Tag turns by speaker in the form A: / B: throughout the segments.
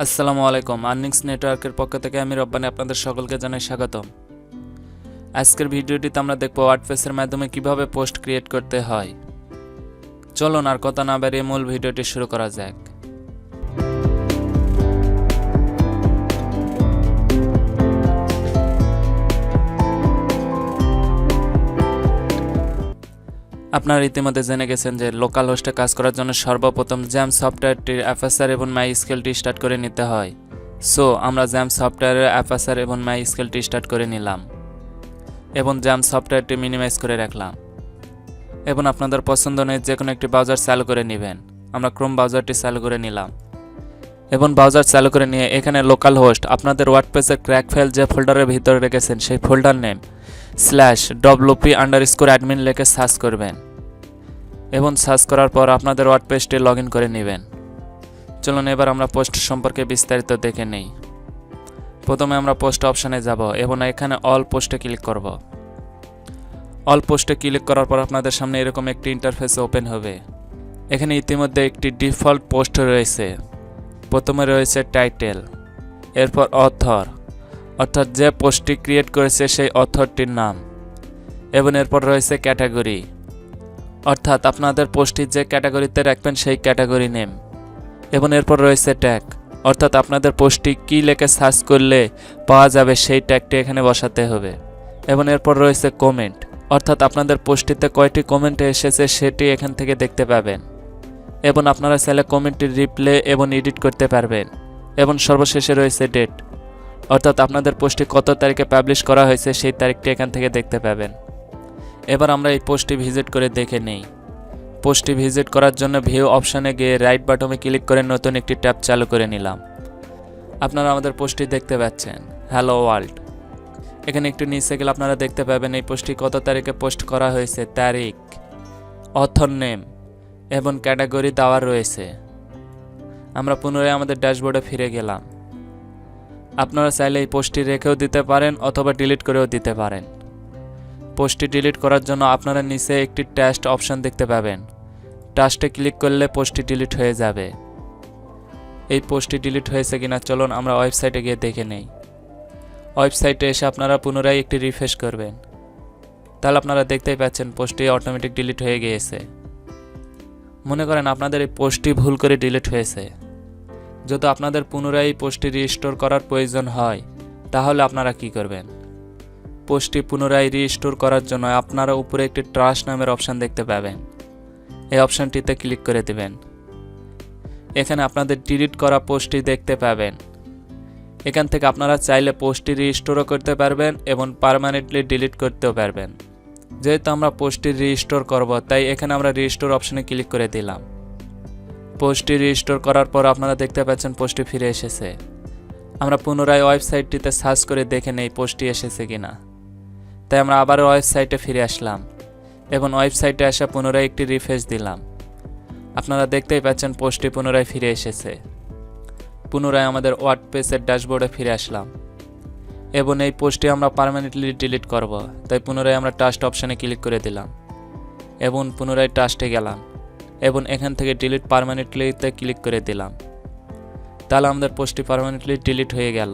A: আসসালামু আলাইকুম। আর্নিংস নেটওয়ার্কের পক্ষ থেকে আমি রব্বানি আপনাদের সকলকে জানাই স্বাগতম। আজকের ভিডিওটিতে আমরা দেখব ওয়ার্ডপ্রেসের মাধ্যমে কিভাবে পোস্ট ক্রিয়েট করতে হয়। চলুন আর কথা না বাড়িয়ে মূল ভিডিওটি শুরু করা যাক। আপনারা ইতিমধ্যে জেনে গেছেন যে লোকাল হোস্টে কাজ করার জন্য সর্বপ্রথম জ্যাম সফটওয়্যারটির অ্যাপাসার এবং মাই স্কেলটি স্টার্ট করে নিতে হয়। সো আমরা জ্যাম সফটওয়্যারের অ্যাপাসার এবং মাই স্কেলটি স্টার্ট করে নিলাম এবং জ্যাম সফটওয়্যারটি মিনিমাইজ করে রাখলাম এবং আপনাদের পছন্দ অনুযায়ী যে কোনো একটি ব্রাউজার চালু করে নেবেন। আমরা ক্রোম ব্রাউজারটি চালু করে নিলাম এবং ব্রাউজার চালু করে নিয়ে এখানে লোকাল হোস্ট আপনাদের ওয়ার্ডপ্রেসের ক্র্যাক ফাইল যে ফোল্ডারের ভিতরে রেখেছেন সেই ফোল্ডার নেম /wp_admin লিখে সার্চ করবেন এবং সার্চ করার পর আপনাদের ওয়ার্ডপ্রেসটি লগ ইন করে নেবেন। চলুন এবার আমরা পোস্ট সম্পর্কে বিস্তারিত দেখে নেই। প্রথমে আমরা পোস্ট অপশানে যাব এবং এখানে অল পোস্টে ক্লিক করব। অল পোস্টে ক্লিক করার পর আপনাদের সামনে এরকম একটি ইন্টারফেস ওপেন হবে। এখানে ইতিমধ্যে একটি ডিফল্ট পোস্ট রয়েছে। প্রথমে রয়েছে টাইটেল, এরপর অথর অর্থাৎ যে পোস্টটি ক্রিয়েট করেছে সেই অথরটির নাম, এবং এরপর রয়েছে ক্যাটাগরি অর্থাৎ আপনাদের পোস্টটি যে ক্যাটাগরিতে রাখবেন সেই ক্যাটাগরি নেম, এবং এরপর রয়েছে ট্যাগ অর্থাৎ আপনাদের পোস্টটি কী লিখে সার্চ করলে পাওয়া যাবে সেই ট্যাগটি এখানে বসাতে হবে, এবং এরপর রয়েছে কমেন্ট অর্থাৎ আপনাদের পোস্টটিতে কয়টি কমেন্ট এসেছে সেটি এখান থেকে দেখতে পাবেন, এবং আপনারা চাইলে কমেন্টটি রিপ্লে এবং এডিট করতে পারবেন, এবং সর্বশেষে রয়েছে ডেট অর্থাৎ আপনাদের পোস্টটি কত তারিখে পাবলিশ করা হয়েছে সেই তারিখটি এখান থেকে দেখতে পাবেন। এবার আমরা এই পোস্টটি ভিজিট করে দেখে নেই। পোস্টটি ভিজিট করার জন্য ভিউ অপশানে গিয়ে রাইট বাটনে ক্লিক করে নতুন একটি ট্যাব চালু করে নিলাম। আপনারা আমাদের পোস্টটি দেখতে পাচ্ছেন, হ্যালো ওয়ার্ল্ড। এখানে একটু নিচে গেলে আপনারা দেখতে পাবেন এই পোস্টটি কত তারিখে পোস্ট করা হয়েছে, তারিখ, অথর নেম এবং ক্যাটাগরি দেওয়া রয়েছে। আমরা পুনরায় আমাদের ড্যাশবোর্ডে ফিরে গেলাম। আপনারা চাইলে এই পোস্টটি রেখেও দিতে পারেন অথবা ডিলিট করেও দিতে পারেন। পোস্টটি ডিলিট করার জন্য আপনারা নিচে একটি টেক্সট অপশন দেখতে পাবেন। টেক্সটে ক্লিক করলে পোস্টটি ডিলিট হয়ে যাবে। এই পোস্টটি ডিলিট হয়েছে কিনা চলুন আমরা ওয়েবসাইটে গিয়ে দেখে নেই। ওয়েবসাইটে এসে আপনারা পুনরায় একটি রিফ্রেশ করবেন, তাহলে আপনারা দেখতেই পাচ্ছেন পোস্টটি অটোমেটিক ডিলিট হয়ে গিয়েছে। মনে করেন আপনাদের এই পোস্টটি ভুল করে ডিলিট হয়েছে, যদি আপনাদের পুনরায় এই পোস্টটি রিস্টোর করার প্রয়োজন হয় তাহলে আপনারা কি করবেন? পোস্টটি পুনরায় রিস্টোর করার জন্য আপনারা উপরে একটি ট্রাস্ট নামের অপশান দেখতে পাবেন। এই অপশানটিতে ক্লিক করে দেবেন। এখানে আপনাদের ডিলিট করা পোস্টটি দেখতে পাবেন। এখান থেকে আপনারা চাইলে পোস্টটি রিস্টোরও করতে পারবেন এবং পার্মানেন্টলি ডিলিট করতেও পারবেন। যেহেতু আমরা পোস্টটি রিস্টোর করব তাই এখানে আমরা রিস্টোর অপশানে ক্লিক করে দিলাম। পোস্টটি রিস্টোর করার পর আপনারা দেখতে পাচ্ছেন পোস্টটি ফিরে এসেছে। আমরা পুনরায় ওয়েবসাইটটিতে সার্চ করে দেখে নেই পোস্টটি এসেছে কিনা। তাই আমরা আবারও ওয়েবসাইটে ফিরে আসলাম এবং ওয়েবসাইটে আসা পুনরায় একটি রিফ্রেশ দিলাম। আপনারা দেখতেই পাচ্ছেন পোস্টটি পুনরায় ফিরে এসেছে। পুনরায় আমাদের ওয়ার্ডপ্রেসের ড্যাশবোর্ডে ফিরে আসলাম এবং এই পোস্টটি আমরা পার্মানেন্টলি ডিলিট করব, তাই পুনরায় আমরা টাস্ট অপশানে ক্লিক করে দিলাম এবং পুনরায় টাস্টে গেলাম এবং এখান থেকে ডিলিট পার্মানেন্টলিতে ক্লিক করে দিলাম। তাহলে আমাদের পোস্টটি পার্মানেন্টলি ডিলিট হয়ে গেল।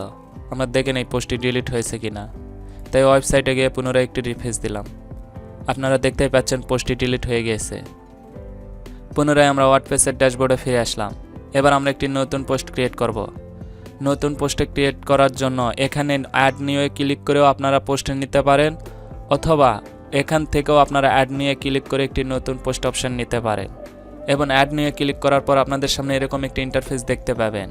A: আমরা দেখে নেই পোস্টটি ডিলিট হয়েছে কিনা। তাই ওয়েবসাইটে গিয়ে পুনরায় একটি রিফ্রেশ দিলাম। আপনারা দেখতেই পাচ্ছেন পোস্টটি ডিলিট হয়ে গিয়েছে। পুনরায় আমরা ওয়ার্ডপ্রেসের ড্যাশবোর্ডে ফিরে আসলাম। এবার আমরা একটি নতুন পোস্ট ক্রিয়েট করব। নতুন পোস্টে ক্রিয়েট করার জন্য এখানে অ্যাড নিয়ে ক্লিক করেও আপনারা পোস্ট নিতে পারেন, অথবা এখান থেকেও আপনারা অ্যাড নিয়ে ক্লিক করে একটি নতুন পোস্ট অপশন নিতে পারেন। এবং অ্যাড নিয়ে ক্লিক করার পর আপনাদের সামনে এরকম একটি ইন্টারফেস দেখতে পাবেন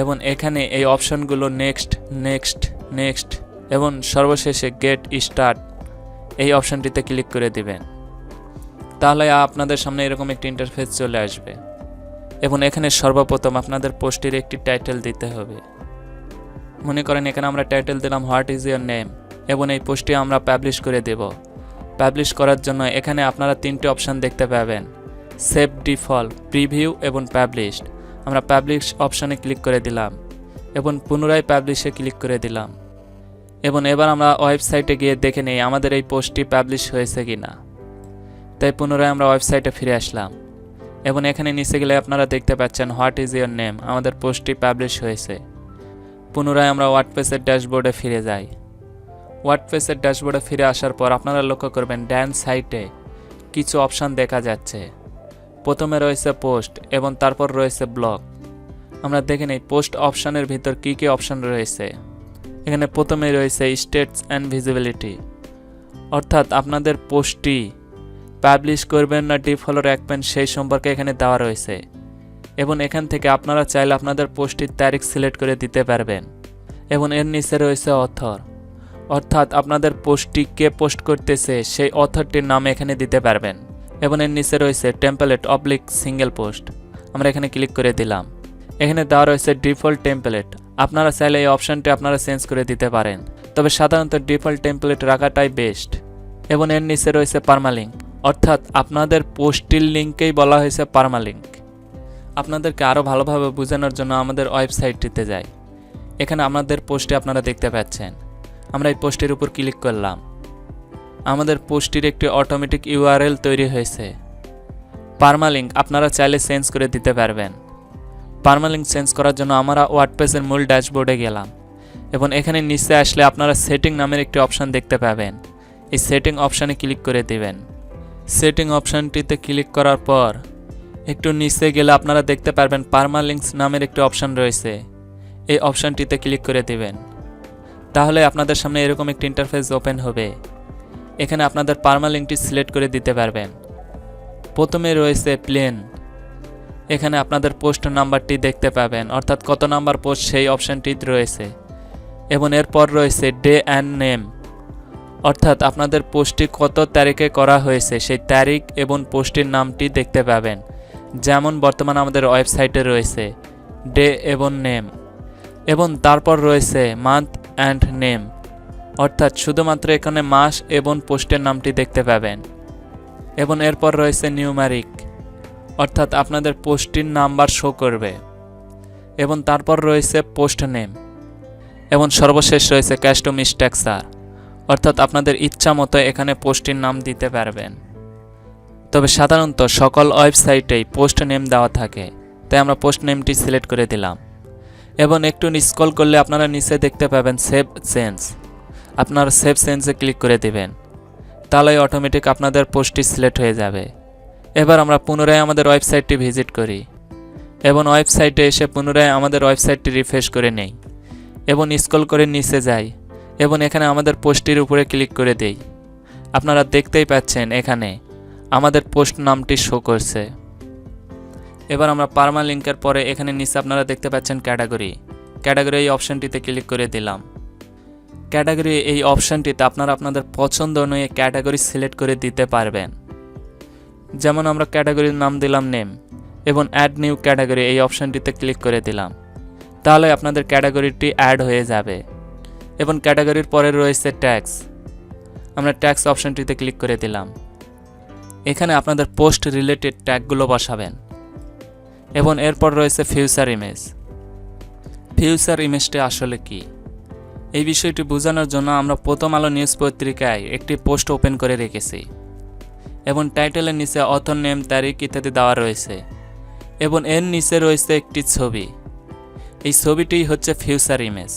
A: এবং এখানে এই অপশনগুলো নেক্সট নেক্সট নেক্সট এবং সর্বশেষে গেট স্টার্ট এই অপশনটিতে ক্লিক করে দিবেন। তাহলে আপনাদের সামনে এরকম একটি ইন্টারফেস চলে আসবে এবং এখানে সর্বপ্রথম আপনাদের পোস্টের একটি টাইটেল দিতে হবে। মনে করেন এখানে আমরা টাইটেল দিলাম হোয়াট ইজ ইয়োর নেম এবং এই পোস্টটি আমরা পাবলিশ করে দেব। পাবলিশ করার জন্য এখানে আপনারা তিনটি অপশান দেখতে পাবেন, সেভ ডিফল্ট, প্রিভিউ এবং পাবলিশড। আমরা পাবলিশ অপশানে ক্লিক করে দিলাম এবং পুনরায় পাবলিশে ক্লিক করে দিলাম এবং এবার আমরা ওয়েবসাইটে গিয়ে দেখে নেই আমাদের এই পোস্টটি পাবলিশ হয়েছে কিনা। তাই পুনরায় আমরা ওয়েবসাইটে ফিরে আসলাম এবং এখানে নিচে গেলে আপনারা দেখতে পাচ্ছেন হোয়াট ইজ ইয়োর নেম। আমাদের পোস্টটি পাবলিশ হয়েছে। পুনরায় আমরা ওয়ার্ডপ্রেসের ড্যাশবোর্ডে ফিরে যাই। ওয়ার্ডপ্রেসের ড্যাশবোর্ডে ফিরে আসার পর আপনারা লক্ষ্য করবেন ডান সাইডে কিছু অপশান দেখা যাচ্ছে। প্রথমে রয়েছে পোস্ট এবং তারপর রয়েছে ব্লগ। আমরা দেখে নিই পোস্ট অপশানের ভিতর কী কী অপশান রয়েছে। এখানে প্রথমে রয়েছে স্টেটস অ্যান্ড ভিজিবিলিটি, অর্থাৎ আপনাদের পোস্টটি পাবলিশ করবেন না ডিফলো রাখবেন সেই সম্পর্কে এখানে দেওয়া রয়েছে। এবং এখান থেকে আপনারা চাইলে আপনাদের পোস্টটির তারিখ সিলেক্ট করে দিতে পারবেন। এবং এর নিচে রয়েছে অথর, অর্থাৎ আপনাদের পোস্টটি কে পোস্ট করতেছে সেই অথরটির নাম এখানে দিতে পারবেন। এবং এর নিচে রয়েছে টেমপ্লেট অবলিক সিঙ্গেল পোস্ট। আমরা এখানে ক্লিক করে দিলাম। এখানে দেওয়া রয়েছে ডিফল্ট টেমপ্লেট। আপনারা চাইলে এই অপশানটি আপনারা চেঞ্জ করে দিতে পারেন, তবে সাধারণত ডিফল্ট টেমপ্লেট রাখাটাই বেস্ট। এবং এর নিচে রয়েছে পার্মালিঙ্ক, অর্থাৎ আপনাদের পোস্টটির লিঙ্কেই বলা হয়েছে পার্মালিঙ্ক। আপনাদেরকে আরও ভালোভাবে বোঝানোর জন্য আমাদের ওয়েবসাইটটিতে যাই। এখানে আমাদের পোস্টে আপনারা দেখতে পাচ্ছেন। আমরা এই পোস্টের উপর ক্লিক করলাম। আমাদের পোস্টটির একটি অটোমেটিক ইউআরএল তৈরি হয়েছে। পার্মালিঙ্ক আপনারা চাইলে চেঞ্জ করে দিতে পারবেন। পার্মালিঙ্ক চেঞ্জ করার জন্য আমরা ওয়ার্ডপ্রেসের মূল ড্যাশবোর্ডে গেলাম এবং এখানে নিচে আসলে আপনারা সেটিং নামের একটি অপশান দেখতে পাবেন। এই সেটিং অপশানে ক্লিক করে দিবেন। সেটিং অপশানটিতে ক্লিক করার পর একটু নিচে গেলে আপনারা দেখতে পারবেন পার্মালিঙ্কস নামের একটি অপশান রয়েছে। এই অপশানটিতে ক্লিক করে দিবেন। তাহলে আপনাদের সামনে এরকম একটি ইন্টারফেস ওপেন হবে। এখানে আপনাদের পার্মালিঙ্কটি সিলেক্ট করে দিতে পারবেন। প্রথমে রয়েছে প্লেন। এখানে আপনাদের পোস্ট নাম্বারটি দেখতে পাবেন, অর্থাৎ কত নাম্বার পোস্ট সেই অপশানটি রয়েছে। এবং এরপর রয়েছে ডে অ্যান্ড নেম, অর্থাৎ আপনাদের পোস্টটি কত তারিখে করা হয়েছে সেই তারিখ এবং পোস্টের নামটি দেখতে পাবেন। যেমন বর্তমানে আমাদের ওয়েবসাইটে রয়েছে ডে এবং নেম। এবং তারপর রয়েছে মান্থ অ্যান্ড নেম, অর্থাৎ শুধুমাত্র এখানে মাস এবং পোস্টের নামটি দেখতে পাবেন। এবং এরপর রয়েছে নিউমারিক, অর্থাৎ আপনাদের পোস্টটির নাম্বার শো করবে। এবং তারপর রয়েছে পোস্ট নেম। এবং সর্বশেষ রয়েছে কাস্টম স্ট্রাকচার, অর্থাৎ আপনাদের ইচ্ছা মতো এখানে পোস্টটির নাম দিতে পারবেন। তবে সাধারণত সকল ওয়েবসাইটেই পোস্ট নেম দেওয়া থাকে, তাই আমরা পোস্ট নেমটি সিলেক্ট করে দিলাম। এবং একটু স্ক্রল করলে আপনারা নিচে দেখতে পাবেন সেভ চেঞ্জ। আপনারা সেভ চেঞ্জে ক্লিক করে দিবেন, তাহলে অটোমেটিক আপনাদের পোস্টটি সিলেক্ট হয়ে যাবে। এবার আমরা পুনরায় আমাদের ওয়েবসাইটটি ভিজিট করি এবং ওয়েবসাইটে এসে পুনরায় আমাদের ওয়েবসাইটটি রিফ্রেশ করে নেই এবং স্ক্রল করে নিচে যাই এবং এখানে আমাদের পোস্টটির উপরে ক্লিক করে দেই। আপনারা দেখতেই পাচ্ছেন এখানে আমাদের পোস্ট নামটি শো করছে। এবার আমরা পার্মালিঙ্কের পরে এখানে নিচে আপনারা দেখতে পাচ্ছেন ক্যাটাগরি। ক্যাটাগরি এই অপশানটিতে ক্লিক করে দিলাম। ক্যাটাগরি এই অপশানটিতে আপনারা আপনাদের পছন্দ অনুযায়ী ক্যাটাগরি সিলেক্ট করে দিতে পারবেন। যেমন আমরা ক্যাটাগরির নাম দিলাম নেম এবং অ্যাড নিউ ক্যাটাগরি এই অপশানটিতে ক্লিক করে দিলাম। তাহলে আপনাদের ক্যাটাগরিটি অ্যাড হয়ে যাবে। এবং ক্যাটাগরির পরে রয়েছে ট্যাক্স। আমরা ট্যাক্স অপশানটিতে ক্লিক করে দিলাম। এখানে আপনাদের পোস্ট রিলেটেড ট্যাগগুলো বসাবেন। এবং এরপর রয়েছে ফিউচার ইমেজ। ফিউচার ইমেজটি আসলে কি, এই বিষয়টি বোঝানোর জন্য আমরা প্রথম আলো নিউজ পত্রিকায় একটি পোস্ট ওপেন করে রেখেছি এবং টাইটেলের নিচে অথর নেম, তারিখ ইত্যাদি দেওয়া রয়েছে। এবং এর নিচে রয়েছে একটি ছবি। এই ছবিটি হচ্ছে ফিউচার ইমেজ।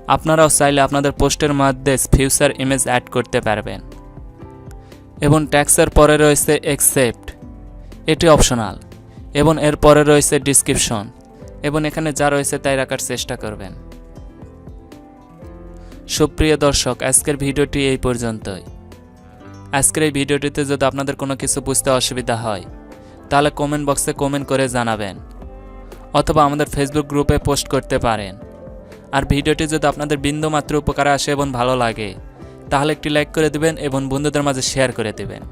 A: আপনারাও চাইলে আপনাদের পোস্টের মধ্যে ফিউচার ইমেজ অ্যাড করতে পারবেন। এবং ট্যাক্সের পরে রয়েছে অ্যাকসেপ্ট, এটি অপশনাল। এবং এর পরে রয়েছে ডিসক্রিপশন এবং এখানে যা রয়েছে তাই রাখার চেষ্টা করবেন। সুপ্রিয় দর্শক, আজকের ভিডিওটি এই পর্যন্তই। আজকের এই ভিডিওটিতে যদি আপনাদের কোনো কিছু বুঝতে অসুবিধা হয় তাহলে কমেন্ট বক্সে কমেন্ট করে জানাবেন, অথবা আমাদের ফেসবুক গ্রুপে পোস্ট করতে পারেন। আর ভিডিওটি যদি আপনাদের বিন্দুমাত্র উপকারে আসে এবং ভালো লাগে তাহলে একটি লাইক করে দিবেন এবং বন্ধুদের মাঝে শেয়ার করে দিবেন।